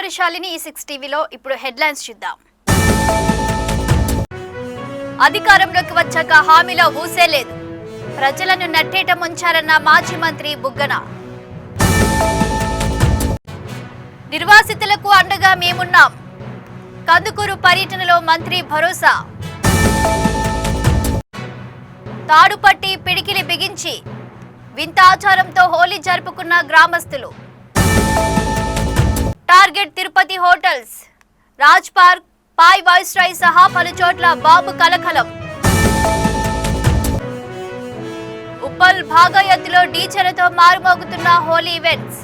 నమస్కారం శాలిని E6 టీవీలో ఇప్పుడు హెడ్లైన్స్ చూద్దాం. అధికారంలోకి వచ్చాక హామీల ఊసే లేదు. ప్రజలను నట్టేట ముంచారన్న మాజీ మంత్రి బుగ్గన. నిర్వాసితులకు అండగా మేమున్నాం. కందుకూరు పర్యటనలో మంత్రి భరోసా. తాడుపట్టి పిడికిలి బిగించి వింత ఆచారంతో హోలీ జరుపుకున్న గ్రామస్తులు. Target Tirupati hotels, Raj Park, Pai Viceroy సహా పలు చోట్ల బాంబు కలకలం. ఉప్పల్ భాగయత్తులో డీజేలతో మారుమోగుతున్న హోలీ ఈవెంట్స్.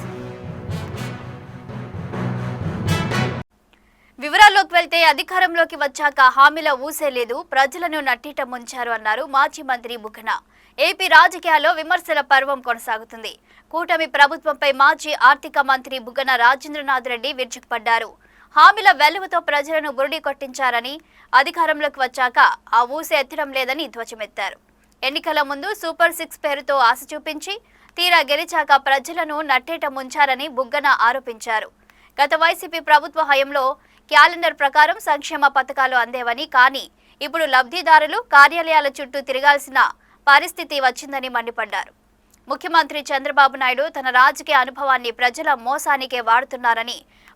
వివరాల్లోకి వెళ్తే అధికారంలోకి వచ్చాక హామీల ఊసే లేదు, ప్రజలను నట్టిట ముంచారు అన్నారు మాజీ మంత్రి బుగ్గన. ఏపీ రాజకీయాల్లో విమర్శల పర్వం కొనసాగుతుంది. కూటమి ప్రభుత్వంపై మాజీ ఆర్థిక మంత్రి బుగ్గన రాజేంద్రనాథ్ రెడ్డి విరుచుకుపడ్డారు. హామీల వెలుగుతో ప్రజలను బురిడి కొట్టించారని, అధికారంలోకి వచ్చాక ఆ ఊసే ఎత్తడం లేదని ధ్వజమెత్తారు. ఎన్నికల ముందు సూపర్ 6 పేరుతో ఆశ చూపించి తీరా గెలిచాక ప్రజలను నట్టేట ముంచారని బుగ్గన ఆరోపించారు. గత వైసీపీ ప్రభుత్వ హయాంలో క్యాలెండర్ ప్రకారం సంక్షేమ పథకాలు అందేవని, కానీ ఇప్పుడు లబ్ధిదారులు కార్యాలయాల చుట్టూ తిరగాల్సిన పరిస్థితి వచ్చిందని మండిపడ్డారు. ముఖ్యమంత్రి చంద్రబాబు నాయుడు తన రాజకీయ అనుభవాన్ని ప్రజల మోసానికే వాడుతున్నారని,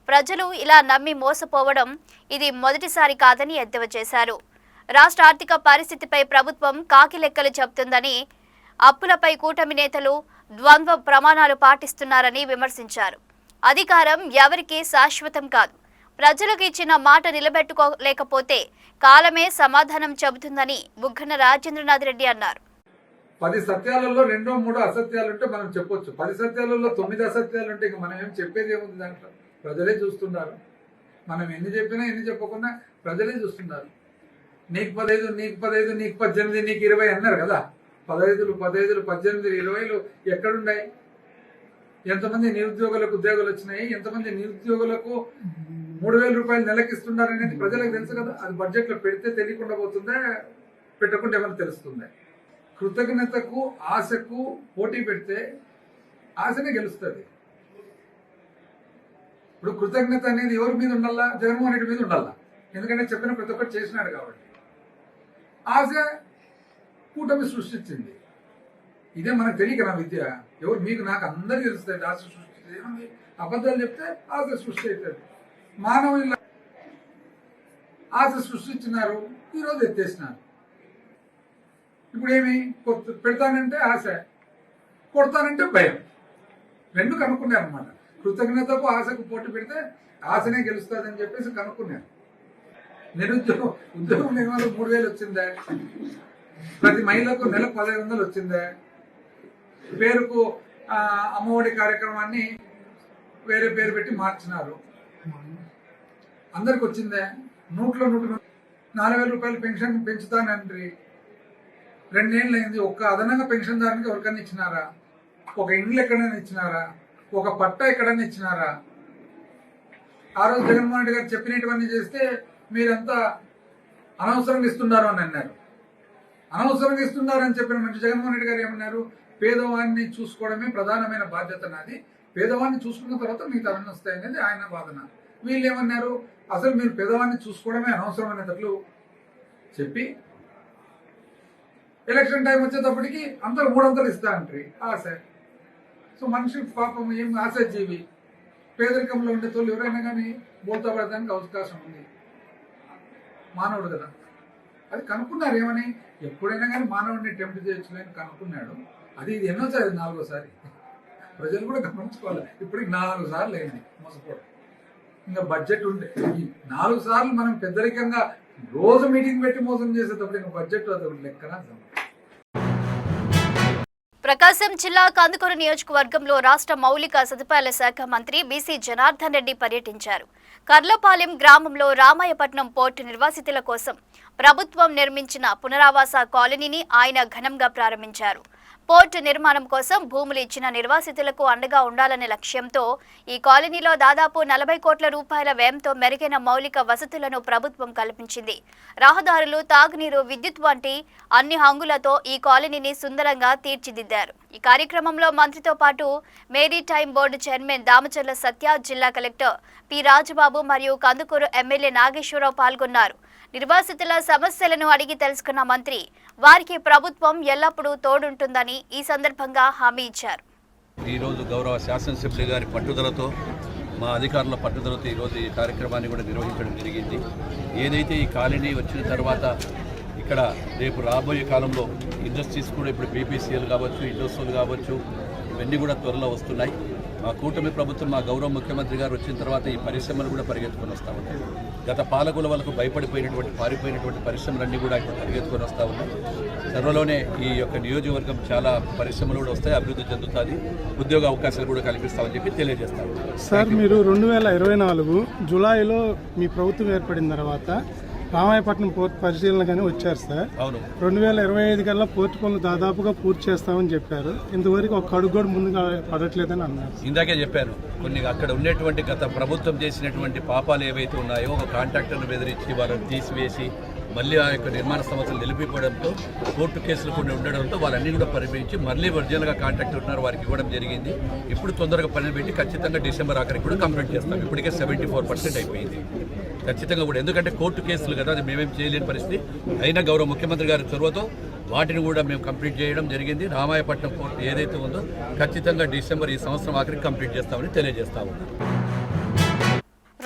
ప్రజలు ఇలా నమ్మి మోసపోవడం ఇది మొదటిసారి కాదని ఎద్దేవా చేశారు. రాష్ట్ర ఆర్థిక పరిస్థితిపై ప్రభుత్వం కాకి లెక్కలు చెబుతుందని, అప్పులపై కూటమి నేతలు ద్వంద్వ ప్రమాణాలు పాటిస్తున్నారని విమర్శించారు. అధికారం ఎవరికీ శాశ్వతం కాదు, ప్రజలకు ఇచ్చిన మాట నిలబెట్టుకోలేకపోతే కాలమే సమాధానం చెబుతుందని బుగ్గన రాజేంద్రనాథ్ రెడ్డి అన్నారు. 10 సత్యాలలో 2-3 అసత్యాలు ఉంటే మనం చెప్పొచ్చు. 10 సత్యాలలో 9 అసత్యాలు ఉంటే ఇక మనం ఏం చెప్పేది ఏముంది దాంట్లో? ప్రజలే చూస్తున్నారు. మనం ఎన్ని చెప్పినా ఎన్ని చెప్పకుండా ప్రజలే చూస్తున్నారు. నీకు 15, నీకు 15, నీకు 18, నీకు 20 అన్నారు కదా. 15, 18, 18, 20 ఎక్కడున్నాయి? ఎంతమంది నిరుద్యోగులకు ఉద్యోగాలు వచ్చినాయి? ఎంతమంది నిరుద్యోగులకు 3,000 రూపాయలు నెలకిస్తున్నారనేది ప్రజలకు తెలుసు కదా. అది బడ్జెట్లో పెడితే తెలియకుండా పోతుందా, పెట్టకుండా ఏమైనా తెలుస్తుందా? కృతజ్ఞతకు ఆశకు పోటీ పెడితే ఆశనే గెలుస్తుంది. ఇప్పుడు కృతజ్ఞత అనేది ఎవరి మీద ఉండాలా? జగన్మోహన్ రెడ్డి మీద ఉండాలా. ఎందుకంటే చెప్పిన ప్రతి ఒక్కటి చేసినాడు కాబట్టి. ఆశ కూటమి సృష్టించింది. ఇదే మనకు తెలియక నా విద్య. ఎవరు మీకు నాకు అందరూ తెలుస్తుంది. ఆశ సృష్టించింది. అబద్ధాలు చెప్తే ఆశ సృష్టి అవుతుంది. మానవుల ఆశ సృష్టించినారు, ఈరోజు ఎత్తేసినారు. ఇప్పుడు ఏమి పెడతానంటే ఆశ, కొడతానంటే భయం, రెండు కనుక్కున్నారు అనమాట. కృతజ్ఞతకు ఆశకు పోటీ పెడితే ఆశనే గెలుస్తుందని చెప్పేసి కనుక్కున్నారు. ఉద్యోగం లేని వాళ్ళకి 3,000 వచ్చిందే, ప్రతి మహిళకు నెలకు 1,500 వచ్చిందే, పేరుకు అమ్మఒడి కార్యక్రమాన్ని వేరే పేరు పెట్టి మార్చినారు. అందరికి వచ్చిందే. 100 4,000 రూపాయలు పెన్షన్ పెంచుతానండ్రి. 2 ఏళ్ళు అయింది. ఒక్క అదనంగా పెన్షన్ దానికి ఎవరికైనా ఇచ్చినారా? ఒక ఇండ్లు ఎక్కడైనా ఇచ్చినారా? ఒక పట్టా ఎక్కడైనా ఇచ్చినారా? ఆ రోజు జగన్మోహన్ రెడ్డి గారు చెప్పినటువన్నీ చేస్తే మీరంతా అనవసరంగా ఇస్తున్నారు అని అన్నారు. అనవసరంగా ఇస్తున్నారు అని చెప్పిన మంచి జగన్మోహన్ రెడ్డి గారు ఏమన్నారు? పేదవాడిని చూసుకోవడమే ప్రధానమైన బాధ్యత నాది, పేదవాడిని చూసుకున్న తర్వాత మిగతా అన్నీ వస్తాయనేది ఆయన వాదన. వీళ్ళు ఏమన్నారు? అసలు మీరు పేదవాడిని చూసుకోవడమే అనవసరమైనట్లు చెప్పి ఎలక్షన్ టైం వచ్చేటప్పటికి అందరూ 300 ఇస్తా అంటారు. ఆశ. సో మనిషి పాపం ఏం ఆశాజీవి. పేదరికంలో ఉండే తోళ్ళు ఎవరైనా కానీ బోల్తా పడడానికి అవకాశం ఉంది. మానవుడు కదా. అది కనుక్కున్నారు. ఏమని? ఎప్పుడైనా కానీ మానవుడిని టెంప్ట్ చేయొచ్చు అని కనుక్కున్నాడు. అది ఇది ఎన్నోసారి? 4వ సారి. ప్రజలు కూడా గమనించుకోవాలి. ఇప్పటికి 4 సార్లు అయింది మోసపోవడం. ఇంకా బడ్జెట్ ఉంటే ఈ 4 సార్లు మనం పెద్దరికంగా రోజు మీటింగ్ పెట్టి మోసం చేసేటప్పుడు ఇంకా బడ్జెట్ అది లెక్కన. ప్రకాశం జిల్లా కందుకూరు నియోజకవర్గంలో రాష్ట్ర మౌలిక సదుపాయాల శాఖ మంత్రి బీసీ జనార్దన్ రెడ్డి పర్యటించారు. కర్లపాలెం గ్రామంలో రామాయపట్నం పోర్టు నిర్వాసితుల కోసం ప్రభుత్వం నిర్మించిన పునరావాస కాలనీని ఆయన ఘనంగా ప్రారంభించారు. పోర్టు నిర్మాణం కోసం భూములు ఇచ్చిన నిర్వాసితులకు అండగా ఉండాలనే లక్ష్యంతో ఈ కాలనీలో దాదాపు 40 కోట్ల రూపాయల వ్యయంతో మెరుగైన మౌలిక వసతులను ప్రభుత్వం కల్పించింది. రహదారులు, తాగునీరు, విద్యుత్ వంటి అన్ని హంగులతో ఈ కాలనీని సుందరంగా తీర్చిదిద్దారు. ఈ కార్యక్రమంలో మంత్రితో పాటు maritime board chairman Damacharla Satya, జిల్లా కలెక్టర్ పి. రాజబాబు మరియు కందుకూరు ఎమ్మెల్యే నాగేశ్వరరావు పాల్గొన్నారు. నిర్వాసితుల సమస్యలను అడిగి తెలుసుకున్న మంత్రి వారికి ప్రభుత్వం ఎల్లప్పుడూ తోడుంటుందని ఈ సందర్భంగా హామీ ఇచ్చారు. ఈరోజు గౌరవ శాసనసభ్యులు గారి పట్టుదలతో, మా అధికారుల పట్టుదలతో ఈరోజు ఈ కార్యక్రమాన్ని కూడా నిర్వహించడం జరిగింది. ఏదైతే ఈ కాలనీ వచ్చిన తర్వాత ఇక్కడ రేపు రాబోయే కాలంలో ఇండస్ట్రీస్ కూడా ఇప్పుడు బీపీసీఎల్ కావచ్చు, ఇండస్ట్రీలు కావచ్చు, ఇవన్నీ కూడా త్వరలో వస్తున్నాయి. మా కూటమి ప్రభుత్వం, మా గౌరవ ముఖ్యమంత్రి గారు వచ్చిన తర్వాత ఈ పరిశ్రమలు కూడా పరిగెత్తుకొని వస్తూ ఉన్నాయి. గత పాలకుల వాళ్ళకు పారిపోయినటువంటి పరిశ్రమలన్నీ కూడా ఇప్పుడు పరిగెత్తుకొని వస్తూ ఉన్నాయి. త్వరలోనే ఈ యొక్క నియోజకవర్గం చాలా పరిశ్రమలు కూడా వస్తాయి, అభివృద్ధి చెందుతుంది, ఉద్యోగ అవకాశాలు కూడా కల్పిస్తామని చెప్పి తెలియజేస్తాము. సార్, మీరు 2024 జూలైలో మీ ప్రభుత్వం ఏర్పడిన తర్వాత రామాయపట్నం పోర్టు పరిశీలన కానీ వచ్చారు సార్. అవును. 2025 కల్లా పోర్టు పనులు దాదాపుగా పూర్తి చేస్తామని చెప్పారు. ఇంతవరకు ఒక అడుగు కూడా ముందుగా పడట్లేదని అన్నారు. ఇందాకే చెప్పాను, కొన్ని అక్కడ ఉండేటువంటి గత ప్రభుత్వం చేసినటువంటి పాపాలు ఏవైతే ఉన్నాయో, ఒక కాంట్రాక్టర్ను బెదిరించి వాళ్ళని తీసివేసి మళ్ళీ ఆ యొక్క నిర్మాణ సంస్థలు నిలిపిపోవడంతో, కోర్టు కేసులు కొన్ని ఉండడంతో వాళ్ళన్నీ కూడా పరిగణించి మళ్ళీ ఒరిజినల్గా కాంట్రాక్టర్ ఉన్నారు వారికి ఇవ్వడం జరిగింది. ఇప్పుడు తొందరగా పని పెట్టి ఖచ్చితంగా డిసెంబర్ ఆఖరికి కూడా కంప్లీట్ చేస్తాం. ఇప్పటికే 74% అయిపోయింది ఖచ్చితంగా కూడా. ఎందుకంటే కోర్టు కేసులు కదా, అది మేమేం చేయలేని పరిస్థితి. అయినా గౌరవ ముఖ్యమంత్రి గారి చొరవతో వాటిని కూడా మేము కంప్లీట్ చేయడం జరిగింది. రామాయపట్నం పోర్టు ఏదైతే ఉందో ఖచ్చితంగా డిసెంబర్ ఈ సంవత్సరం ఆఖరికి కంప్లీట్ చేస్తామని తెలియజేస్తా ఉన్నాం.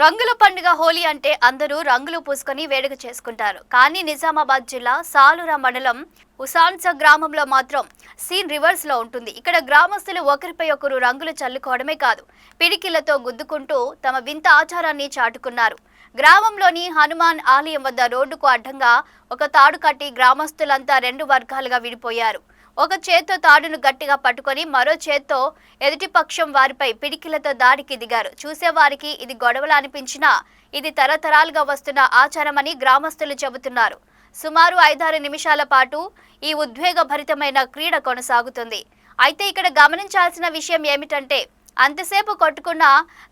రంగుల పండుగ హోలీ అంటే అందరూ రంగులు పూసుకొని వేడుక చేసుకుంటారు. కానీ నిజామాబాద్ జిల్లా సాలూరా మండలం ఉసాన్స గ్రామంలో మాత్రం సీన్ రివర్స్ లో ఉంటుంది. ఇక్కడ గ్రామస్తులు ఒకరిపై ఒకరు రంగులు చల్లుకోవడమే కాదు, పిడికిళ్లతో గుద్దుకుంటూ తమ వింత ఆచారాన్ని చాటుకున్నారు. గ్రామంలోని హనుమాన్ ఆలయం వద్ద రోడ్డుకు అడ్డంగా ఒక తాడు కట్టి గ్రామస్తులంతా 2 వర్గాలుగా విడిపోయారు. ఒక చేత్తో తాడును గట్టిగా పట్టుకొని మరో చేత్తో ఎదుటి పక్షం వారిపై పిడికిలతో దాడికి దిగారు. చూసేవారికి ఇది గొడవలు అనిపించినా ఇది తరతరాలుగా వస్తున్న ఆచారమని గ్రామస్తులు చెబుతున్నారు. సుమారు 5-6 నిమిషాల పాటు ఈ ఉద్వేగభరితమైన క్రీడ కొనసాగుతుంది. అయితే ఇక్కడ గమనించాల్సిన విషయం ఏమిటంటే, అంతసేపు కొట్టుకున్న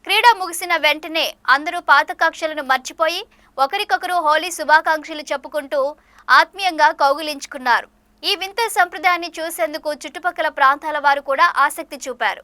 క్రీడ ముగిసిన వెంటనే అందరూ పాత కక్షలను మర్చిపోయి ఒకరికొకరు హోలీ శుభాకాంక్షలు చెప్పుకుంటూ ఆత్మీయంగా కౌగిలించుకున్నారు. ఈ వింత సంప్రదాయాన్ని చూసేందుకు చుట్టుపక్కల ప్రాంతాల వారు కూడా ఆసక్తి చూపారు.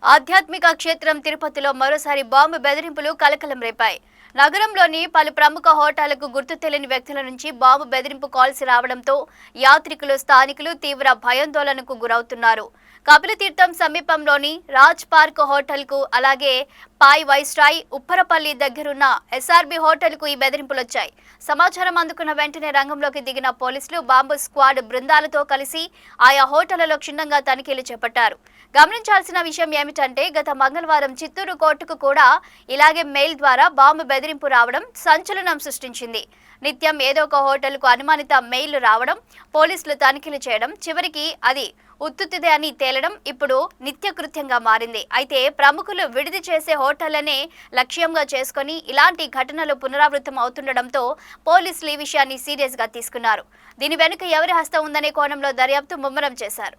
ఆధ్యాత్మిక క్షేత్రం తిరుపతిలో మరోసారి బాంబు బెదిరింపులు కలకలం రేపాయి. నగరంలోని పలు ప్రముఖ హోటళ్లకు గుర్తు తెలియని వ్యక్తుల నుంచి బాంబు బెదిరింపు కాల్స్ రావడంతో యాత్రికులు, స్థానికులు తీవ్ర భయాందోళనకు గురవుతున్నారు. కపిలతీర్థం సమీపంలోని రాజ్ పార్క్ హోటల్కు, అలాగే పాయ్ వైస్రాయ్, ఉప్పరపల్లి దగ్గరున్న ఎస్ఆర్బి హోటల్కు ఈ బెదిరింపులొచ్చాయి. సమాచారం అందుకున్న వెంటనే రంగంలోకి దిగిన పోలీసులు బాంబు స్క్వాడ్ బృందాలతో కలిసి ఆయా హోటళ్లలో క్షుణ్ణంగా తనిఖీలు చేపట్టారు. గమనించాల్సిన విషయం ఏమిటంటే, గత మంగళవారం చిత్తూరు కోర్టుకు కూడా ఇలాగే మెయిల్ ద్వారా బాంబు బెదిరింపు రావడం సంచలనం సృష్టించింది. నిత్యం ఏదో ఒక హోటల్కు అనుమానిత మెయిల్ రావడం, పోలీసులు తనిఖీలు చేయడం, చివరికి అది ఉత్తుత్తిదే అని తేలడం ఇప్పుడు నిత్యకృత్యంగా మారింది. అయితే ప్రముఖులు విడిది చేసే హోటళ్లనే లక్ష్యంగా చేసుకుని ఇలాంటి ఘటనలు పునరావృతం అవుతుండడంతో పోలీసులు ఈ విషయాన్ని సీరియస్ గా తీసుకున్నారు. దీని వెనుక ఎవరి హస్తం ఉందనే కోణంలో దర్యాప్తు ముమ్మరం చేశారు.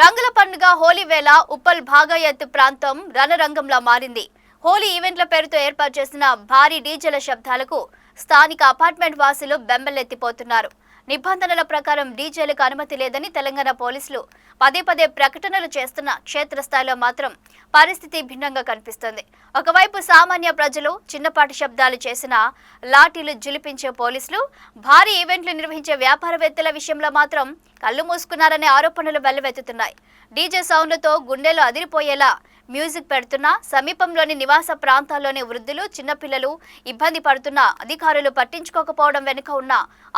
రంగుల పండుగ హోలీ వేళ ఉప్పల్ భాగాయత్ ప్రాంతం రణరంగంలా మారింది. హోలీ ఈవెంట్ల పేరుతో ఏర్పాటు చేసిన భారీ డీజేల శబ్దాలకు స్థానిక అపార్ట్మెంట్ వాసులు బెంబెలెత్తిపోతున్నారు. నిబంధనల ప్రకారం డీజేలకు అనుమతి లేదని తెలంగాణ పోలీసులు పదే పదే ప్రకటనలు చేస్తున్న క్షేత్రస్థాయిలో మాత్రం పరిస్థితి భిన్నంగా కనిపిస్తోంది. ఒకవైపు సామాన్య ప్రజలు చిన్నపాటి శబ్దాలు చేసిన లాఠీలు జిలిపించే పోలీసులు, భారీ ఈవెంట్లు నిర్వహించే వ్యాపారవేత్తల విషయంలో మాత్రం కళ్ళు మూసుకున్నారనే ఆరోపణలు వెల్లువెత్తుతున్నాయి. డీజే సౌండ్లతో గుండెలు అదిరిపోయేలా మ్యూజిక్ పెడుతున్నా సమీపంలోని నివాస ప్రాంతాల్లోని వృద్ధులు, చిన్నపిల్లలు ఇబ్బంది పడుతున్నా అధికారులు పట్టించుకోకపోవడం వెనుక ఉన్న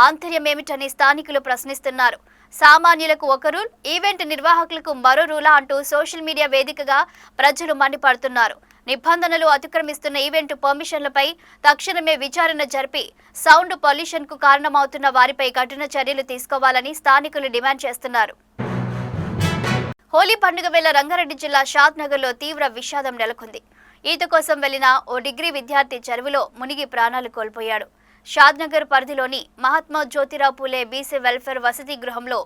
ఆంతర్యం ఏమిటని స్థానికులు ప్రశ్నిస్తున్నారు. సామాన్యులకు ఒక రూల్, ఈవెంట్ నిర్వాహకులకు మరో రూలా అంటూ సోషల్ మీడియా వేదికగా ప్రజలు మండిపడుతున్నారు. నిబంధనలు అతిక్రమిస్తున్న ఈవెంట్ పర్మిషన్లపై తక్షణమే విచారణ జరిపి సౌండ్ పొల్యూషన్ కు కారణమవుతున్న వారిపై కఠిన చర్యలు తీసుకోవాలని స్థానికులు డిమాండ్ చేస్తున్నారు. హోలీ పండుగ వేళ రంగారెడ్డి జిల్లా షాద్నగర్లో తీవ్ర విషాదం నెలకొంది. ఈత కోసం వెళ్లిన ఓ డిగ్రీ విద్యార్థి చెరువులో మునిగి ప్రాణాలు కోల్పోయాడు. షాద్నగర్ పరిధిలోని మహాత్మా జ్యోతిరావు పూలే బీసీ వెల్ఫేర్ వసతి గృహంలో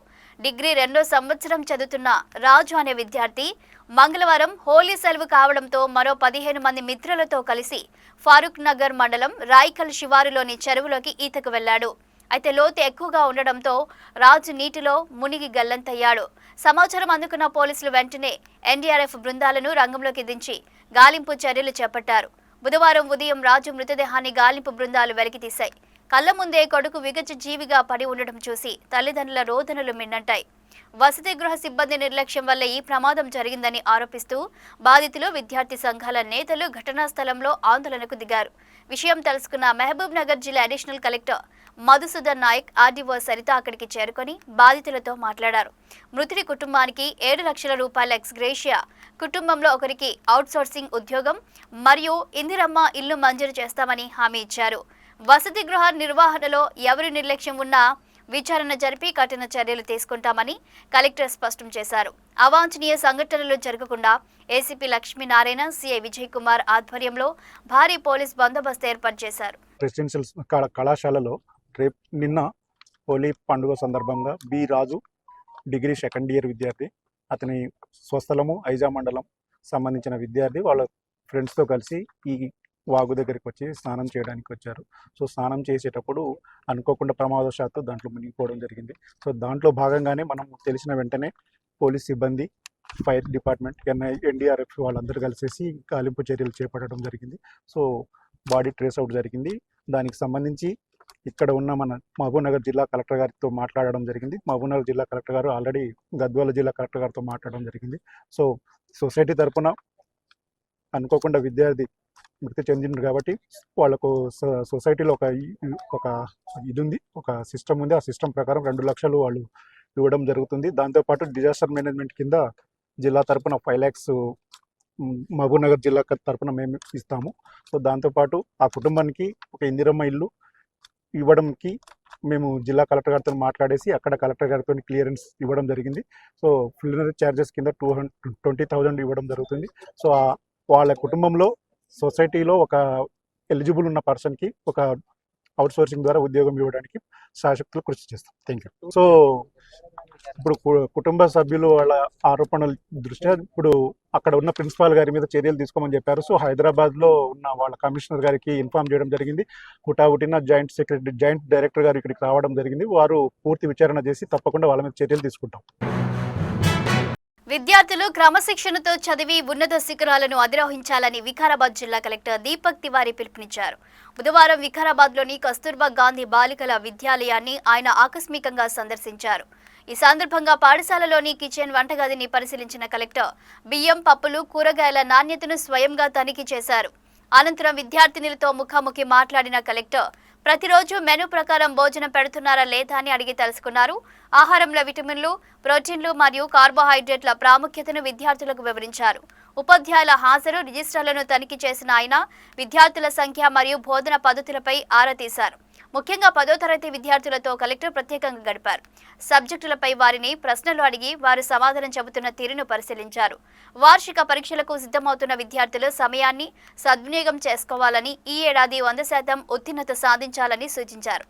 డిగ్రీ 2వ సంవత్సరం చదువుతున్న రాజు అనే విద్యార్థి మంగళవారం హోలీ సెలవు కావడంతో మరో 15 మంది మిత్రులతో కలిసి ఫారూక్ నగర్ మండలం రాయికల్ శివారులోని చెరువులోకి ఈతకు వెళ్లాడు. అయితే లోతు ఎక్కువగా ఉండడంతో రాజు నీటిలో మునిగి గల్లంతయ్యాడు. సమాచారం అందుకున్న పోలీసులు వెంటనే ఎన్డీఆర్ఎఫ్ బృందాలను రంగంలోకి దించి గాలింపు చర్యలు చేపట్టారు. బుధవారం ఉదయం రాజు మృతదేహాన్ని గాలింపు బృందాలు వెలికితీశాయి. కళ్ల ముందే కొడుకు విగత జీవిగా పడి ఉండడం చూసి తల్లిదండ్రుల రోదనలు మిన్నంటాయి. వసతి గృహ సిబ్బంది నిర్లక్ష్యం వల్ల ఈ ప్రమాదం జరిగిందని ఆరోపిస్తూ బాధితులు, విద్యార్థి సంఘాల నేతలు ఘటనా స్థలంలో ఆందోళనకు దిగారు. విషయం తెలుసుకున్న మహబూబ్ నగర్ జిల్లా additional collector Madhusudan Naik, RDO Sarita అక్కడికి చేరుకొని బాధితులతో మాట్లాడారు. మృతుడి కుటుంబానికి 7 లక్షల రూపాయల ఎక్స్గ్రేషియా, కుటుంబంలో ఒకరికి అవుట్సోర్సింగ్ ఉద్యోగం మరియు ఇందిరమ్మ ఇల్లు మంజూరు చేస్తామని హామీ ఇచ్చారు. వసతి గృహ నిర్వహణలో ఎవరి నిర్లక్ష్యం ఉన్నా విచారణ జరిపి కఠిన చర్యలు తీసుకుంటామని కలెక్టర్ స్పష్టం చేశారు. అవాంఛనీయ సంఘటనలు జరగకుండా ఏసీపీ లక్ష్మీనారాయణ, సిఐ విజయ్ కుమార్ ఆధ్వర్యంలో భారీ పోలీస్ బందోబస్తు ఏర్పాటు చేశారు. రెసిడెన్షియల్ కళాశాలలో నిన్న హోలీ పండుగ సందర్భంగా బి రాజు డిగ్రీ 2nd ఇయర్ విద్యార్థి, అతని స్వస్థలము ఐజా మండలం సంబంధించిన విద్యార్థి వాళ్ళ ఫ్రెండ్స్తో కలిసి ఈ వాగు దగ్గరికి వచ్చి స్నానం చేయడానికి వచ్చారు. సో స్నానం చేసేటప్పుడు అనుకోకుండా ప్రమాదవశాత్తు దాంట్లో మునిగిపోవడం జరిగింది. సో దాంట్లో భాగంగానే మనం తెలిసిన వెంటనే పోలీస్ సిబ్బంది, ఫైర్ డిపార్ట్మెంట్, ఎన్డీఆర్ఎఫ్ వాళ్ళందరూ కలిసేసి గాలింపు చర్యలు చేపట్టడం జరిగింది. సో బాడీ ట్రేస్ అవుట్ జరిగింది. దానికి సంబంధించి ఇక్కడ ఉన్న మన మహబూబ్నగర్ జిల్లా కలెక్టర్ గారితో మాట్లాడడం జరిగింది. మహబూబ్నగర్ జిల్లా కలెక్టర్ గారు ఆల్రెడీ గద్వాల జిల్లా కలెక్టర్ గారితో మాట్లాడడం జరిగింది. సో సొసైటీ తరఫున అనుకోకుండా విద్యార్థి మృతి చెందిండ్రు కాబట్టి వాళ్ళకు సొసైటీలో ఒక ఇది ఉంది, ఒక సిస్టమ్ ఉంది. ఆ సిస్టమ్ ప్రకారం 2 లక్షలు వాళ్ళు ఇవ్వడం జరుగుతుంది. దాంతోపాటు డిజాస్టర్ మేనేజ్మెంట్ కింద జిల్లా తరఫున 5 lakhs మహబూబ్నగర్ జిల్లా తరఫున మేము ఇస్తాము. సో దాంతోపాటు ఆ కుటుంబానికి ఒక ఇందిరమ్మ ఇల్లు ఇవ్వడంకి మేము జిల్లా కలెక్టర్ గారితో మాట్లాడేసి అక్కడ కలెక్టర్ గారితో క్లియరెన్స్ ఇవ్వడం జరిగింది. సో ప్రిలిమినరీ ఛార్జెస్ కింద 20,000 ఇవ్వడం జరుగుతుంది. సో వాళ్ళ కుటుంబంలో సొసైటీలో ఒక ఎలిజిబుల్ ఉన్న పర్సన్కి ఒక అవుట్సోర్సింగ్ ద్వారా ఉద్యోగం ఇవ్వడానికి శాశక్తులు కృషి చేస్తాం. Thank you. సో ఇప్పుడు కుటుంబ సభ్యులు వాళ్ళ ఆరోపణల దృష్ట్యా ఇప్పుడు అక్కడ ఉన్న ప్రిన్సిపాల్ గారి మీద చర్యలు తీసుకోమని చెప్పారు. సో హైదరాబాద్లో ఉన్న వాళ్ళ కమిషనర్ గారికి ఇన్ఫార్మ్ చేయడం జరిగింది. హుటాహుటిన జాయింట్ డైరెక్టర్ గారు ఇక్కడికి రావడం జరిగింది. వారు పూర్తి విచారణ చేసి తప్పకుండా వాళ్ళ మీద చర్యలు తీసుకుంటాం. విద్యార్థులు క్రమశిక్షణతో చదివి ఉన్నత శిఖరాలను అధిరోహించాలని వికారాబాద్ జిల్లా కలెక్టర్ దీపక్ తివారీ పిలుపునిచ్చారు. బుధవారం వికారాబాద్లోని కస్తూర్బా గాంధీ బాలికల విద్యాలయాన్ని ఆయన ఆకస్మికంగా సందర్శించారు. ఈ సందర్భంగా పాఠశాలలోని కిచెన్ వంటగదిని పరిశీలించిన కలెక్టర్ బియ్యం, పప్పులు, కూరగాయల నాణ్యతను స్వయంగా తనిఖీ చేశారు. అనంతరం విద్యార్థినులతో ముఖాముఖి మాట్లాడిన కలెక్టర్ ప్రతిరోజు మెనూ ప్రకారం భోజనం పెడుతున్నారా లేదా అని అడిగి తెలుసుకున్నారు. ఆహారంలో విటమిన్లు, ప్రోటీన్లు మరియు కార్బోహైడ్రేట్ల ప్రాముఖ్యతను విద్యార్థులకు వివరించారు. ఉపాధ్యాయుల హాజరు రిజిస్టర్లను తనిఖీ చేసిన ఆయన విద్యార్థుల సంఖ్య మరియు బోధన పద్ధతులపై ఆరా తీశారు. ముఖ్యంగా 10వ తరగతి విద్యార్థులతో కలెక్టర్ ప్రత్యేకంగా గడిపారు. సబ్జెక్టులపై వారిని ప్రశ్నలు అడిగి వారు సమాధానం చెబుతున్న తీరును పరిశీలించారు. వార్షిక పరీక్షలకు సిద్ధమవుతున్న విద్యార్థులు సమయాన్ని సద్వినియోగం చేసుకోవాలని, ఈ ఏడాది 100% ఉత్తీర్ణత సాధించాలని సూచించారు.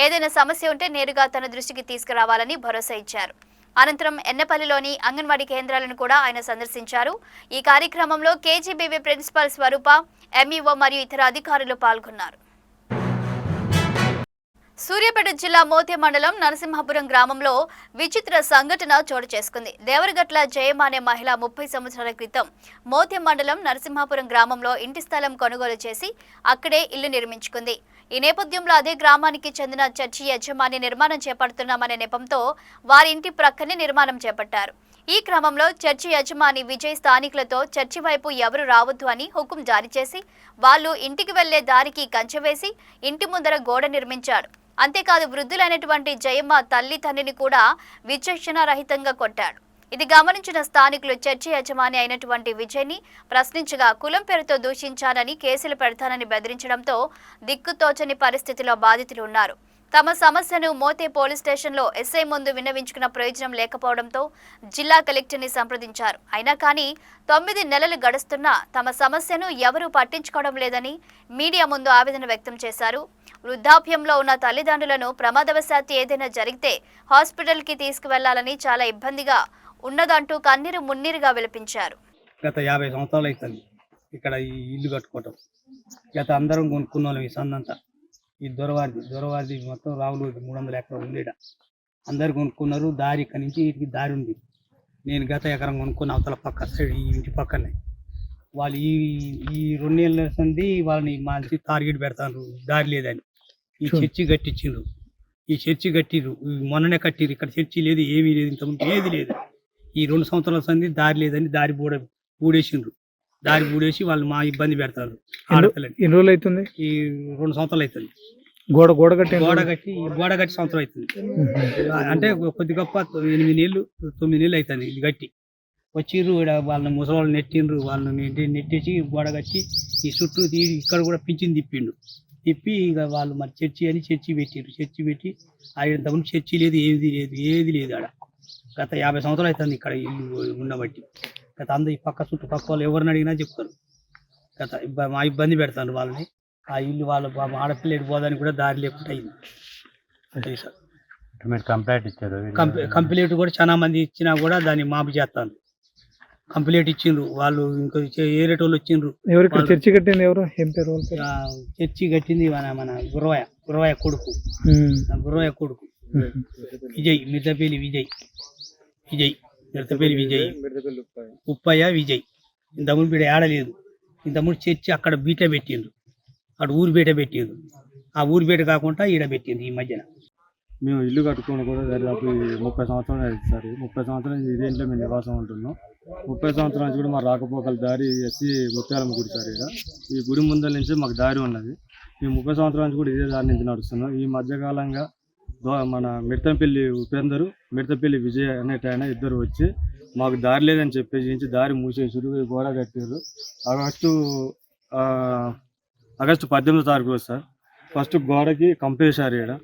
ఏదైనా సమస్య ఉంటే నేరుగా తన దృష్టికి తీసుకురావాలని భరోసా ఇచ్చారు. అనంతరం ఎన్నపల్లిలోని అంగన్వాడీ కేంద్రాలను కూడా ఆయన సందర్శించారు. ఈ కార్యక్రమంలో కేజీబీవీ ప్రిన్సిపల్ స్వరూప, ఎంఈఓ మరియు ఇతర అధికారులు పాల్గొన్నారు. సూర్యాపేట జిల్లా మోతే మండలం నరసింహాపురం గ్రామంలో విచిత్ర సంఘటన చోటు చేసుకుంది. దేవరగట్ల జయమ్మ అనే మహిళ 30 సంవత్సరాల క్రితం మోతే మండలం నరసింహాపురం గ్రామంలో ఇంటి స్థలం కొనుగోలు చేసి అక్కడే ఇల్లు నిర్మించుకుంది. ఈ నేపథ్యంలో అదే గ్రామానికి చెందిన చర్చి యజమాని నిర్మాణం చేపడుతున్నామనే నెపంతో వారి ఇంటి ప్రక్కనే నిర్మాణం చేపట్టారు. ఈ క్రమంలో చర్చి యజమాని విజయ్ స్థానికులతో చర్చి వైపు ఎవరు రావద్దు అని హుకుం జారీ చేసి వాళ్ళు ఇంటికి వెళ్లే దారికి కంచె వేసి ఇంటి ముందర గోడ నిర్మించాడు. అంతేకాదు వృద్ధులైనటువంటి జయమ్మ తల్లి తండ్రిని కూడా విచక్షణ రహితంగా కొట్టాడు. ఇది గమనించిన స్థానికులు చర్చి యజమాని అయినటువంటి విజయ్ని ప్రశ్నించగా కులం పేరుతో దూషించానని కేసులు పెడతానని బెదిరించడంతో దిక్కుతోచని పరిస్థితిలో బాధితులు ఉన్నారు. తమ సమస్యను మోతే పోలీస్ స్టేషన్లో ఎస్ఐ ముందు విన్నవించుకున్న ప్రయోజనం లేకపోవడంతో జిల్లా కలెక్టర్ని సంప్రదించారు. అయినా కానీ 9 నెలలు గడుస్తున్నా తమ సమస్యను ఎవరూ పట్టించుకోవడం లేదని మీడియా ముందు ఆవేదన వ్యక్తం చేశారు. వృద్ధాప్యంలో ఉన్న తల్లిదండ్రులను ప్రమాదవశాత్తు ఏదైనా జరిగితే హాస్పిటల్కి తీసుకువెళ్లాలని చాలా ఇబ్బందిగా ఉన్నదంటూ కన్నీరు మున్నీరుగా విలపించారు. గత 50 సంవత్సరాలు అవుతుంది ఇక్కడ ఈ ఇల్లు కట్టుకోవటం. గత అందరం కొనుక్కున్న వాళ్ళం ఈ సందంతా. ఈ దొరవారిది మొత్తం రావులు 300 ఎకరాలు ఉంది. అందరు కొనుక్కున్నారు. దారి ఇక్కడి నుంచి వీటికి దారి ఉంది. నేను గత ఎకరం కొనుక్కున్న అవతల పక్క సైడ్ ఈ ఇంటి పక్కనే వాళ్ళు ఈ 2 నెలల సంది వాళ్ళని మంచి టార్గెట్ పెడతారు. దారి లేదని ఈ చర్చి కట్టించిండ్రు. ఈ చర్చి కట్టిర్రు. మొన్ననే కట్టిర్రు. ఇక్కడ చర్చి లేదు, ఏమీ లేదు, ఇంతకుముందు ఏది లేదు. ఈ 2 సంవత్సరాల సంది దారి లేదని దారి బూడేసిండ్రు. దారి బూడేసి వాళ్ళు మా ఇబ్బంది పెడతారు. ఎన్ని రోజులు అవుతుంది? ఈ 2 సంవత్సరాలు అవుతుంది. గోడ కట్టి సంవత్సరం అవుతుంది. అంటే కొద్ది గొప్ప 8 నెలలు 9 నెలలు అవుతుంది ఇది కట్టి. వచ్చిర్రు వాళ్ళని ముసలి నెట్టిండ్రు. వాళ్ళని నెట్టేసి గోడ కట్టి ఈ చుట్టూ ఇక్కడ కూడా పింఛన్ తిప్పి ఇక వాళ్ళు మరి చర్చి పెట్టిర్రు. చర్చి పెట్టి ఇంతకుముందు చర్చి లేదు, ఏది లేదు ఆడ. గత 50 సంవత్సరాలు అవుతుంది ఇక్కడ ఇల్లు ఉండబట్టి. గత అందరూ ఈ చుట్టుపక్క వాళ్ళు ఎవరిని అడిగినా చెప్తారు. గత మా ఇబ్బంది పెడతారు వాళ్ళని. ఆ ఇల్లు వాళ్ళ ఆడపిల్ల ఎడిపోదానికి కూడా దారి లేకుండా అయింది. అంతే సార్. కంప్లైంట్ ఇచ్చారు. కంప్లీట్ కూడా చాలా మంది ఇచ్చినా కూడా దాన్ని మాపు చేస్తాను. కంప్లీట్ ఇచ్చిండ్రు వాళ్ళు. ఇంకా ఏరేటోళ్ళు వచ్చిండ్రు. చర్చి కట్టింది ఎవరు? ఏం పేరు? చర్చి కట్టింది మన గుర్రవాయ కొడుకు. విజయ్ మిర్దపల్లి ఉప్పయ్య విజయ్. ఇంతకుముందు వీడ ఏడలేదు. ఇంతకుముందు చర్చి అక్కడ బీట పెట్టిండ్రు. అక్కడ ఊరు బీట పెట్టిండ్రు. ఆ ఊరు బీట కాకుండా ఈడ పెట్టింది ఈ మధ్యన. మేము ఇల్లు కట్టుకొని కూడా దాదాపు 30 సంవత్సరాలు అవుతుంది సార్. 30 సంవత్సరాల నుంచి ఇదే ఇంట్లో మేము నివాసం ఉంటున్నాం. 30 సంవత్సరాల నుంచి కూడా మా రాకపోకల దారి ఎస్సీ ముత్యాలమ్మ గుడి సార్. ఇక్కడ ఈ గుడి ముందర నుంచి మాకు దారి ఉన్నది. మేము 30 సంవత్సరాల నుంచి కూడా ఇదే దారి నుంచి నడుస్తున్నాం. ఈ మధ్యకాలంగా మన మిడతంపల్లి ఉపేందరు, మిడతపల్లి విజయ్ అనేటైనా ఇద్దరు వచ్చి మాకు దారి లేదని చెప్పేసి దారి మూసేసారు. గోడ కట్టారు. ఆగస్టు 18వ తారీఖు సార్. ఫస్ట్ గోడకి కంపేశారు ఇక్కడ.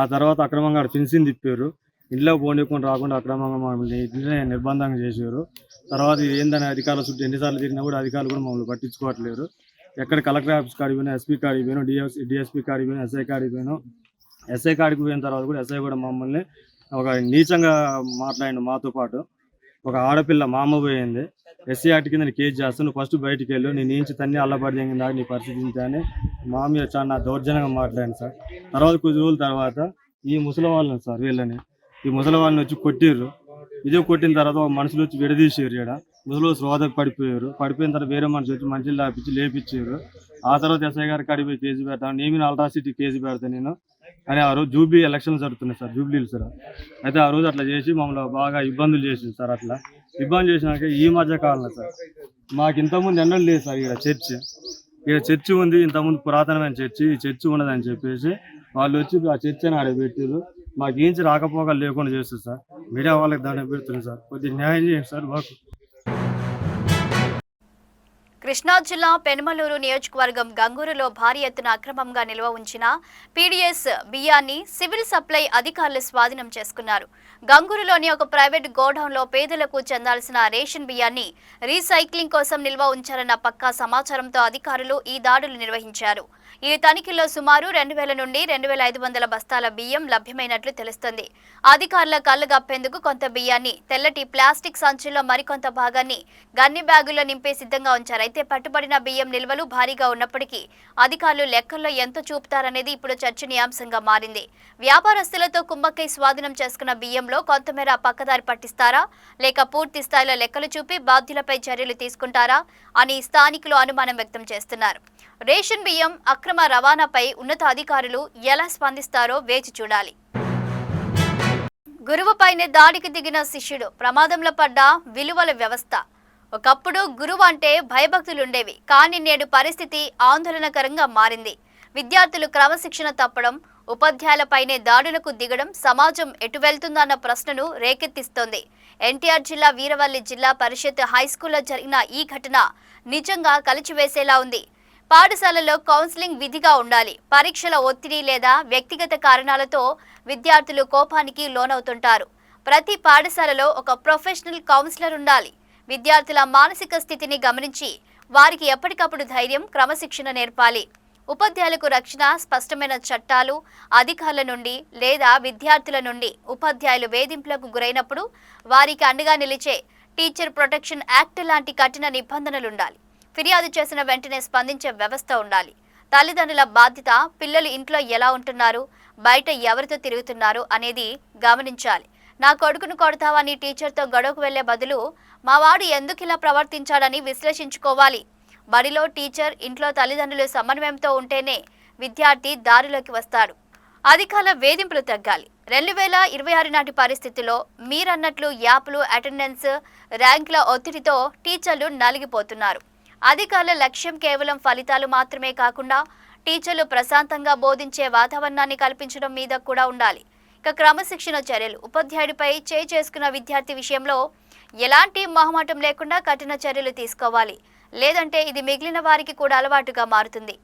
ఆ తర్వాత అక్రమంగా ఫెన్సింగ్ తిప్పారు. ఇంట్లో పోనీకొని రాకుండా అక్రమంగా మమ్మల్ని ఇంట్లోనే నిర్బంధంగా చేశారు. తర్వాత ఏందని అధికారుల చుట్టూ ఎన్నిసార్లు తిరిగినా కూడా అధికారులు కూడా మమ్మల్ని పట్టించుకోవట్లేరు. ఎక్కడ కలెక్టర్ ఆఫీస్ కాడికి పోయినా, ఎస్పీ కాడికి పోయినా, డిఎస్పీ కాడికి పోయినా, ఎస్ఐ కాడికి పోయినా. ఎస్ఐ కాడికి పోయిన తర్వాత కూడా ఎస్ఐ కూడా మమ్మల్ని ఒక నీచంగా మాట్లాడిన. మాతో పాటు ఒక ఆడపిల్ల మా అమ్మ పోయింది. ఎస్సీ యాక్ట్ కింద కేసు చేస్తాను, నువ్వు ఫస్ట్ బయటికి వెళ్ళు, నీ నుంచి తన్ని అల్లబడి జరిగిందా నీ పరిస్థితి అని మా మీద చాలా దౌర్జన్యంగా మాట్లాడింది సార్. తర్వాత కొద్ది రోజుల తర్వాత ఈ ముసలి వాళ్ళని సార్ వీళ్ళని ఈ ముసలి వాళ్ళని వచ్చి కొట్టిర్రు. ఇదే కొట్టిన తర్వాత ఒక మనుషులు వచ్చి విడదీసారు. ఇక్కడ ముసలి శ్రోధ పడిపోయారు. పడిపోయిన తర్వాత వేరే మనిషి వచ్చి మంచిలు దాపించి లేపించారు. ఆ తర్వాత ఎస్ఐ గారి కాడికి పోయి కేసు పెడతాను, నేను అల్ట్రాసిటీ కేసు పెడతాను నేను అని ఆ రోజు జూబ్లీ ఎలక్షన్స్ జరుగుతున్నాయి సార్, జూబ్లీలు సార్. అయితే ఆ రోజు అట్లా చేసి మమ్మల్ని బాగా ఇబ్బందులు చేసింది సార్. అట్లా ఇబ్బంది చేసినాక ఈ మధ్య కాలంలో సార్ మాకు ఇంతకుముందు ఎన్నడూ లేదు సార్. ఇక్కడ చర్చి ఉంది, ఇంతకుముందు పురాతనమైన చర్చి, ఈ చర్చి ఉన్నదని చెప్పేసి వాళ్ళు వచ్చి ఆ చర్చి అని ఆడ పెట్టారు. మాకు ఏంచి రాకపోకలు లేకుండా చేస్తారు సార్. మీడియా వాళ్ళకి దాన్ని పెడుతుంది సార్. కొద్దిగా న్యాయం చేయండి సార్ మాకు. కృష్ణా జిల్లా పెనుమలూరు నియోజకవర్గం గంగూరులో భారీ ఎత్తున అక్రమంగా నిల్వ ఉంచిన పీడీఎస్ బియ్యాన్ని సివిల్ సప్లై అధికారులు స్వాధీనం చేసుకున్నారు. గంగూరులోని ఒక ప్రైవేట్ గోడౌన్లో పేదలకు చెందాల్సిన రేషన్ బియ్యాన్ని రీసైక్లింగ్ కోసం నిల్వ ఉంచారన్న పక్కా సమాచారంతో అధికారులు ఈ దాడులు నిర్వహించారు. ఈ తనిఖీల్లో సుమారు 2,000 నుండి 2,500 బస్తాల బియ్యం లభ్యమైనట్లు తెలుస్తోంది. అధికారుల కళ్లు గప్పేందుకు కొంత బియ్యాన్ని తెల్లటి ప్లాస్టిక్ సంచుల్లో మరికొంత భాగాన్ని గన్ని బ్యాగుల్లో నింపే సిద్ధంగా ఉంచారు. అయితే పట్టుబడిన బియ్యం నిల్వలు భారీగా ఉన్నప్పటికీ అధికారులు లెక్కల్లో ఎంత చూపుతారనేది ఇప్పుడు చర్చనీయాంశంగా మారింది. వ్యాపారస్తులతో కుమ్మక్కై స్వాధీనం చేసుకున్న బియ్యంలో కొంతమేర పక్కదారి పట్టిస్తారా లేక పూర్తి స్థాయిలో లెక్కలు చూపి బాధ్యులపై చర్యలు తీసుకుంటారా అని స్థానికులు అనుమానం వ్యక్తం చేస్తున్నారు. రేషన్ బియ్యం అక్రమ రవాణాపై ఉన్నతాధికారులు ఎలా స్పందిస్తారో వేచి చూడాలి. గురువుపైనే దాడికి దిగిన శిష్యుడు, ప్రమాదంలో పడ్డ విలువల వ్యవస్థ. ఒకప్పుడు గురువు అంటే భయభక్తులుండేవి, కానీ నేడు పరిస్థితి ఆందోళనకరంగా మారింది. విద్యార్థులు క్రమశిక్షణ తప్పడం, ఉపాధ్యాయులపైనే దాడులకు దిగడం సమాజం ఎటు వెళ్తుందన్న ప్రశ్నను రేకెత్తిస్తోంది. ఎన్టీఆర్ జిల్లా వీరవల్లి జిల్లా పరిషత్ హైస్కూల్లో జరిగిన ఈ ఘటన నిజంగా కలిచివేసేలా ఉంది. పాఠశాలలో కౌన్సిలింగ్ విధిగా ఉండాలి. పరీక్షల ఒత్తిడి లేదా వ్యక్తిగత కారణాలతో విద్యార్థులు కోపానికి లోనవుతుంటారు. ప్రతి పాఠశాలలో ఒక ప్రొఫెషనల్ కౌన్సిలర్ ఉండాలి. విద్యార్థుల మానసిక స్థితిని గమనించి వారికి ఎప్పటికప్పుడు ధైర్యం, క్రమశిక్షణ నేర్పాలి. ఉపాధ్యాయులకు రక్షణ, స్పష్టమైన చట్టాలు అధికారుల నుండి లేదా విద్యార్థుల నుండి. ఉపాధ్యాయులు వేధింపులకు గురైనప్పుడు వారికి అండగా నిలిచే టీచర్ ప్రొటెక్షన్ యాక్ట్ లాంటి కఠిన నిబంధనలుండాలి. ఫిర్యాదు చేసిన వెంటనే స్పందించే వ్యవస్థ ఉండాలి. తల్లిదండ్రుల బాధ్యత పిల్లలు ఇంట్లో ఎలా ఉంటున్నారు, బయట ఎవరితో తిరుగుతున్నారు అనేది గమనించాలి. నా కొడుకును కొడతావని టీచర్తో గొడవకు వెళ్లే బదులు మా వాడు ఎందుకు ఇలా ప్రవర్తించాడని విశ్లేషించుకోవాలి. బడిలో టీచర్, ఇంట్లో తల్లిదండ్రులు సమన్వయంతో ఉంటేనే విద్యార్థి దారిలోకి వస్తాడు. అధికారుల వేధింపులు తగ్గాలి. 2026 నాటి పరిస్థితుల్లో మీరన్నట్లు యాప్లు, అటెండెన్స్, ర్యాంకుల ఒత్తిడితో టీచర్లు నలిగిపోతున్నారు. అధికారుల లక్ష్యం కేవలం ఫలితాలు మాత్రమే కాకుండా టీచర్లు ప్రశాంతంగా బోధించే వాతావరణాన్ని కల్పించడం మీద కూడా ఉండాలి. ఇక క్రమశిక్షణ చర్యలు. ఉపాధ్యాయుడిపై చేయి చేసుకున్న విద్యార్థి విషయంలో ఎలాంటి మొహమాటం లేకుండా కఠిన చర్యలు తీసుకోవాలి. లేదంటే ఇది మిగిలిన వారికి కూడా అలవాటుగా మారుతుంది.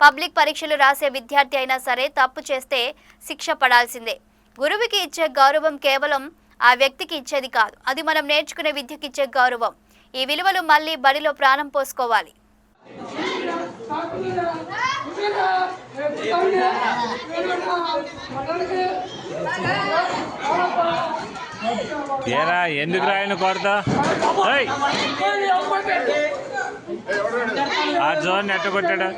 పబ్లిక్ పరీక్షలు రాసే విద్యార్థి అయినా సరే తప్పు చేస్తే శిక్ష పడాల్సిందే. గురువుకి ఇచ్చే గౌరవం కేవలం ఆ వ్యక్తికి ఇచ్చేది కాదు, అది మనం నేర్చుకునే విద్యకి ఇచ్చే గౌరవం. ఈ విలువలు మళ్ళీ బడిలో ప్రాణం పోసుకోవాలి. ఏరా ఎందుకు రాయను కొడతా ఆ జోన్ ఎట్ట కొట్టాడా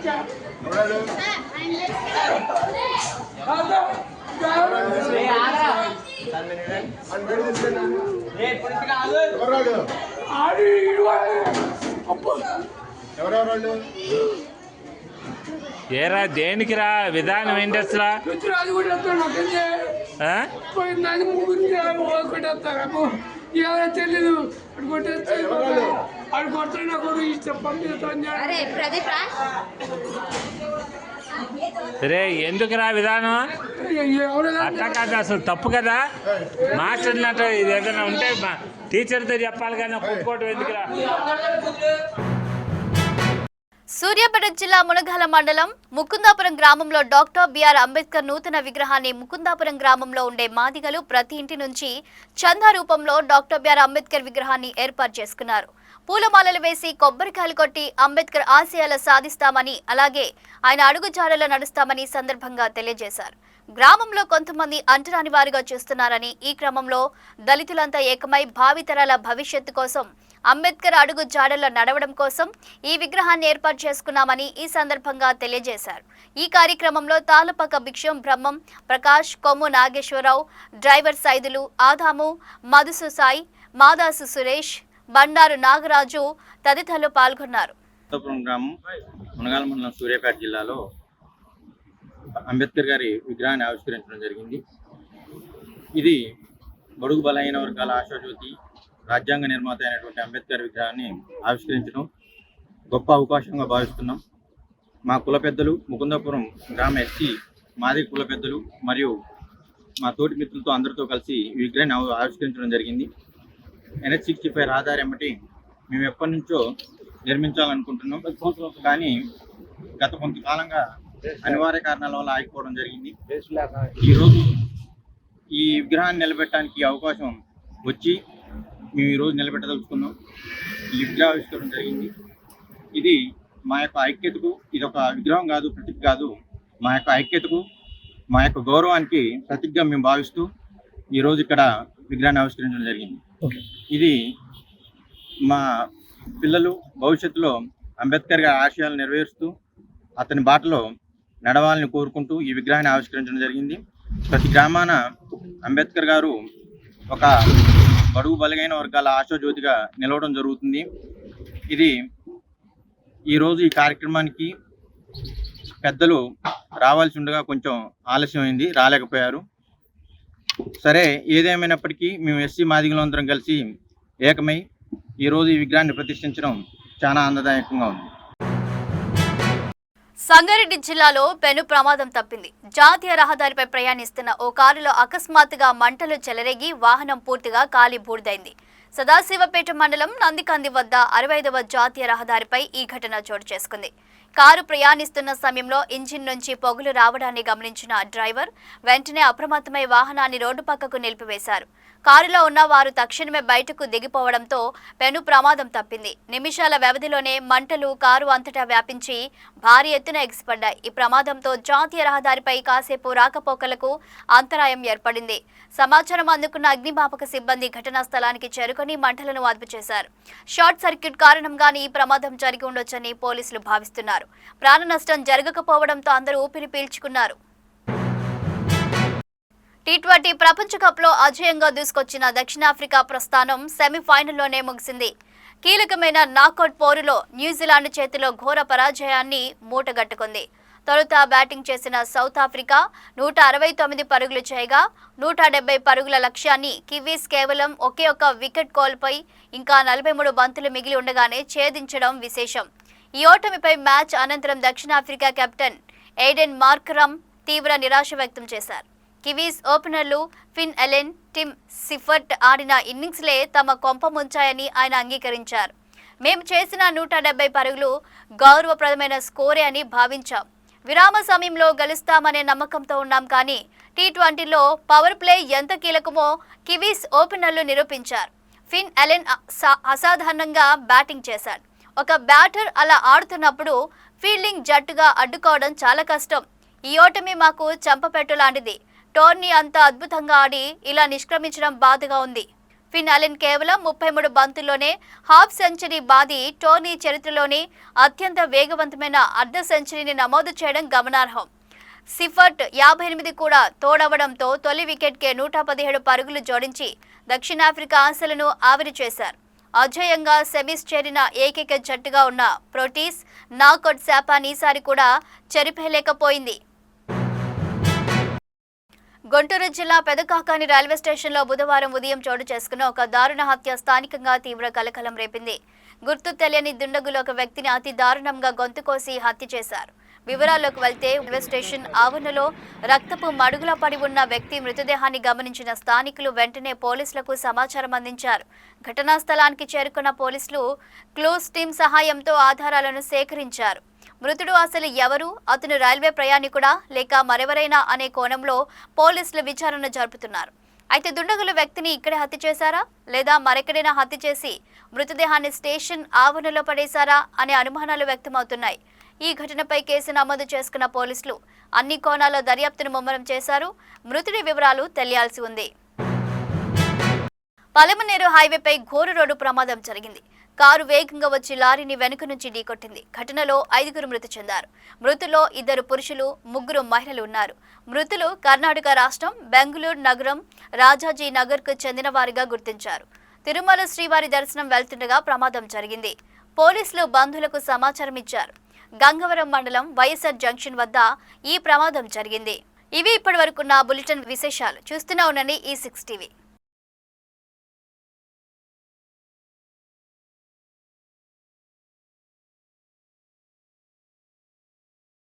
ఏరా దేనికి రా విధానం ఏంటి అసలు తెలీదు అడు కొట్టే నాకు రే ఎందుకు రా విధానం అట్లా కాదు అసలు తప్పు కదా. మాస్టర్నట్టు ఇది ఏదైనా ఉంటే టీచర్తో చెప్పాలి కానీ కొట్టుకోవటం ఎందుకురా. సూర్యాపేట జిల్లా మునగాల మండలం ముకుందాపురం గ్రామంలో డాక్టర్ బిఆర్ అంబేద్కర్ నూతన విగ్రహాన్ని ముకుందాపురం గ్రామంలో ఉండే మాదిగలు ప్రతి ఇంటి నుంచి చందా రూపంలో డాక్టర్ బిఆర్ అంబేద్కర్ విగ్రహాన్ని ఏర్పాటు చేసుకున్నారు. పూలమాలలు వేసి కొబ్బరికాయలు కొట్టి అంబేద్కర్ ఆశయాలు సాధిస్తామని, అలాగే ఆయన అడుగుజాడలో నడుస్తామని సందర్భంగా తెలియజేశారు. గ్రామంలో కొంతమంది అంటరాని వారిగా చూస్తున్నారని, ఈ క్రమంలో దళితులంతా ఏకమై భావితరాల భవిష్యత్తు కోసం అంబేద్కర్ అడుగు జాడల్లో నడవడం కోసం ఈ విగ్రహాన్ని ఏర్పాటు చేసుకున్నామని ఈ సందర్భంగా తెలియజేశారు. ఈ కార్యక్రమంలో తాళపక్క భిక్షం బ్రహ్మం, ప్రకాష్, కొమ్ము నాగేశ్వరరావు, డ్రైవర్ సైదులు, ఆదాము, మధుసు సాయి, మాదాసు సురేష్, బండారు నాగరాజు తదితరులు పాల్గొన్నారు. గ్రామం మునగాల మండలం సూర్యాపేట జిల్లాలో అంబేద్కర్ గారి విగ్రహాన్ని ఆవిష్కరించడం జరిగింది. ఇది బడుగు బలహీన వర్గాల ఆశాజ్యోతి, రాజ్యాంగ నిర్మాత అయినటువంటి అంబేద్కర్ విగ్రహాన్ని ఆవిష్కరించడం గొప్ప అవకాశంగా భావిస్తున్నాం. మా కుల పెద్దలు, ముకుందాపురం గ్రామ ఎస్సీ మాదిగ కుల పెద్దలు మరియు మా తోటి మిత్రులతో అందరితో కలిసి ఈ విగ్రహాన్ని ఆవిష్కరించడం జరిగింది. NH-65 రహదారి ఎమ్మటి మేము ఎప్పటి నుంచో నిర్మించాలనుకుంటున్నాం, కానీ గత కొంతకాలంగా అనివార్య కారణాల వల్ల ఆగిపోవడం జరిగింది. ఈరోజు ఈ విగ్రహాన్ని నిలబెట్టడానికి అవకాశం వచ్చి మేము ఈరోజు నిలబెట్టదలుచుకున్నాం. ఈ విగ్రహ ఆవిష్కరణ జరిగింది. ఇది మా యొక్క ఐక్యతకు, ఇది ఒక విగ్రహం కాదు, ప్రతీక కాదు, మా యొక్క ఐక్యతకు, మా యొక్క గౌరవానికి ప్రతీకగా మేము భావిస్తూ ఈరోజు ఇక్కడ విగ్రహాన్ని ఆవిష్కరించడం జరిగింది. ఇది మా పిల్లలు భవిష్యత్తులో అంబేద్కర్ గారి ఆశయాలు నెరవేరుస్తూ అతని బాటలో నడవాలని కోరుకుంటూ ఈ విగ్రహాన్ని ఆవిష్కరించడం జరిగింది. ప్రతి గ్రామాన అంబేద్కర్ గారు ఒక బడుగు బలగైన వర్గాల ఆశాజ్యోతిగా నిలవడం జరుగుతుంది. ఇది ఈరోజు ఈ కార్యక్రమానికి పెద్దలు రావాల్సి ఉండగా కొంచెం ఆలస్యమైంది, రాలేకపోయారు. సరే, ఏదేమైనప్పటికీ మేము ఎస్సీ మాదిగలందరం కలిసి ఏకమై ఈరోజు ఈ విగ్రహాన్ని ప్రతిష్ఠించడం చాలా ఆనందదాయకంగా ఉంది. సంగారెడ్డి జిల్లాలో పెను ప్రమాదం తప్పింది. జాతీయ రహదారిపై ప్రయాణిస్తున్న ఓ కారులో అకస్మాత్తుగా మంటలు చెలరేగి వాహనం పూర్తిగా కాలి బూడిదైంది. సదాశివపేట మండలం నందికంది వద్ద 65వ జాతీయ రహదారిపై ఈ ఘటన చోటు చేసుకుంది. కారు ప్రయాణిస్తున్న సమయంలో ఇంజిన్ నుంచి పొగలు రావడాన్ని గమనించిన డ్రైవర్ వెంటనే అప్రమత్తమై వాహనాన్ని రోడ్డు పక్కకు నిలిపివేశారు. కారులో ఉన్న వారు తక్షణమే బయటకు దిగిపోవడంతో పెను ప్రమాదం తప్పింది. నిమిషాల వ్యవధిలోనే మంటలు కారు అంతటా వ్యాపించి భారీ ఎత్తున ఎగిసిపడ్డాయి. ఈ ప్రమాదంతో జాతీయ రహదారిపై కాసేపు రాకపోకలకు అంతరాయం ఏర్పడింది. సమాచారం అందుకున్న అగ్నిమాపక సిబ్బంది ఘటనా స్థలానికి చేరుకొని మంటలను అదుపు చేశారు. షార్ట్ సర్క్యూట్ కారణంగానే ఈ ప్రమాదం జరిగి ఉండొచ్చని పోలీసులు భావిస్తున్నారు. ప్రాణ నష్టం జరగకపోవడంతో అందరూ ఊపిరి పీల్చుకున్నారు. టీ20 ప్రపంచ కప్లో అజేయంగా దూసుకొచ్చిన దక్షిణాఫ్రికా ప్రస్థానం సెమీఫైనల్లోనే ముగిసింది. కీలకమైన నాకౌట్ పోరులో న్యూజిలాండ్ చేతిలో ఘోర పరాజయాన్ని మూటగట్టుకుంది. తొలుత బ్యాటింగ్ చేసిన సౌత్ ఆఫ్రికా 169 పరుగులు చేయగా 170 పరుగుల లక్ష్యాన్ని కివీస్ కేవలం ఒకే ఒక్క వికెట్ కోల్పోయి ఇంకా 43 బంతులు మిగిలి ఉండగానే ఛేదించడం విశేషం. ఈ ఓటమిపై మ్యాచ్ అనంతరం దక్షిణాఫ్రికా కెప్టెన్ ఎయిడెన్ మార్కరమ్ తీవ్ర నిరాశ వ్యక్తం చేశారు. కివీస్ ఓపెనర్లు ఫిన్ ఎలెన్, టిమ్ సిఫర్ట్ ఆడిన ఇన్నింగ్స్లే తమ కొంప ముంచాయని ఆయన అంగీకరించారు. మేము చేసిన 170 పరుగులు గౌరవప్రదమైన స్కోరే అని భావించాం. విరామ సమయంలో గెలుస్తామనే నమ్మకంతో ఉన్నాం. కానీ టీ20లో పవర్ ప్లే ఎంత కీలకమో కివీస్ ఓపెనర్లు నిరూపించారు. ఫిన్ ఎలెన్ అసాధారణంగా బ్యాటింగ్ చేశాడు. ఒక బ్యాటర్ అలా ఆడుతున్నప్పుడు ఫీల్డింగ్ జట్టుగా అడ్డుకోవడం చాలా కష్టం. ఈ ఓటమి మాకు చంపపెట్టు లాంటిది. టోర్నీ అంత అద్భుతంగా ఆడి ఇలా నిష్క్రమించడం బాధగా ఉంది. ఫిన్ ఎలెన్ కేవలం 33 బంతుల్లోనే హాఫ్ సెంచరీ బాది టోర్నీ చరిత్రలోని అత్యంత వేగవంతమైన అర్ధ సెంచరీని నమోదు చేయడం గమనార్హం. సిఫర్ట్ 58 కూడా తోడవడంతో తొలి వికెట్కే 117 పరుగులు జోడించి దక్షిణాఫ్రికా ఆశలను ఆవిరి చేశారు. అజేయంగా సెమీస్ చేరిన ఏకైక జట్టుగా ఉన్న ప్రోటీస్ నాకౌట్ శాపాన్ని ఈసారి కూడా చెరిపేయలేకపోయింది. గుంటూరు జిల్లా పెదకాకాని రైల్వే స్టేషన్లో బుధవారం ఉదయం చోటు చేసుకున్న ఒక దారుణ హత్య స్థానికంగా తీవ్ర కలకలం రేపింది. గుర్తు తెలియని దుండగులు ఒక వ్యక్తిని అతి దారుణంగా గొంతు కోసి హత్య చేశారు. వివరాల్లోకి వెళ్తే రైల్వే స్టేషన్ ఆవరణలో రక్తపు మడుగులా పడి ఉన్న వ్యక్తి మృతదేహాన్ని గమనించిన స్థానికులు వెంటనే పోలీసులకు సమాచారం అందించారు. ఘటనా స్థలానికి చేరుకున్న పోలీసులు క్లూస్ టీం సహాయంతో ఆధారాలను సేకరించారు. మృతుడు అసలు ఎవరు, అతను రైల్వే ప్రయాణికుడా లేక మరెవరైనా అనే కోణంలో పోలీసులు విచారణ జరుపుతున్నారు. అయితే దుండగులు వ్యక్తిని ఇక్కడే హత్య చేశారా లేదా మరెక్కడైనా హత్య చేసి మృతదేహాన్ని స్టేషన్ ఆవరణలో పడేశారా అనే అనుమానాలు వ్యక్తమవుతున్నాయి. ఈ ఘటనపై కేసు నమోదు చేసుకున్న పోలీసులు అన్ని కోణాల్లో దర్యాప్తును ముమ్మరం చేశారు. మృతుడి వివరాలు తెలియాల్సి ఉంది. పలమనేరు హైవేపై ఘోర రోడ్డు ప్రమాదం జరిగింది. కారు వేగంగా వచ్చి లారీని వెనుక నుంచి ఢీకొట్టింది. ఘటనలో 5 మృతి చెందారు. మృతుల్లో 2 పురుషులు, 3 మహిళలు ఉన్నారు. మృతులు కర్ణాటక రాష్ట్రం బెంగళూరు నగరం రాజాజీ నగర్కు చెందిన వారిగా గుర్తించారు. తిరుమల శ్రీవారి దర్శనం వెళ్తుండగా ప్రమాదం జరిగింది. పోలీసులు బంధువులకు సమాచారం ఇచ్చారు. గంగవరం మండలం వైఎస్ఆర్ జంక్షన్ వద్ద ఈ ప్రమాదం జరిగింది. ఇవి ఇప్పటివరకున్న బులెటిన్ విశేషాలు. చూస్తూనే ఉండండి E6 TV.